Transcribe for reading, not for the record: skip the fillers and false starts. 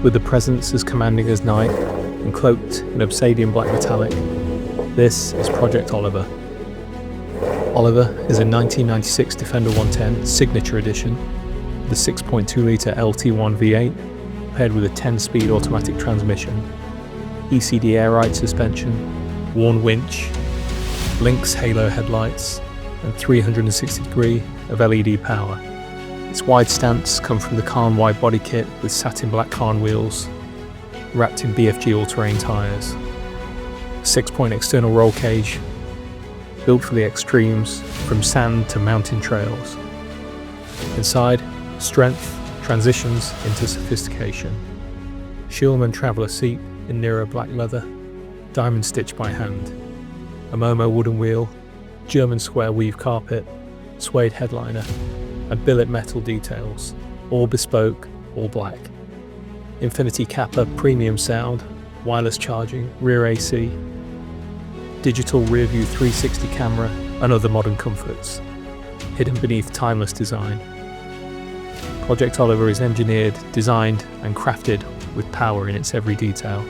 with the presence as commanding as night and cloaked in Obsidian black metallic. This is Project Oliver. Oliver is a 1996 Defender 110 Signature Edition with a 6.2-litre LT1 V8 paired with a 10-speed automatic transmission, E.C.D air ride suspension, worn winch, Lynx halo headlights, and 360-degree of LED power. Its wide stance comes from the Kahn wide body kit with satin black Kahn wheels, wrapped in BFG all-terrain tyres. 6-point external roll cage, built for the extremes from sand to mountain trails. Inside, strength transitions into sophistication. Schulman traveller seat in Nero black leather, diamond stitched by hand. A Momo wooden wheel, German square weave carpet, suede headliner, and billet metal details, all bespoke, all black. Infinity Kappa premium sound, wireless charging, rear AC, digital rear view 360 camera, and other modern comforts, hidden beneath timeless design. Project Oliver is engineered, designed, and crafted with power in its every detail.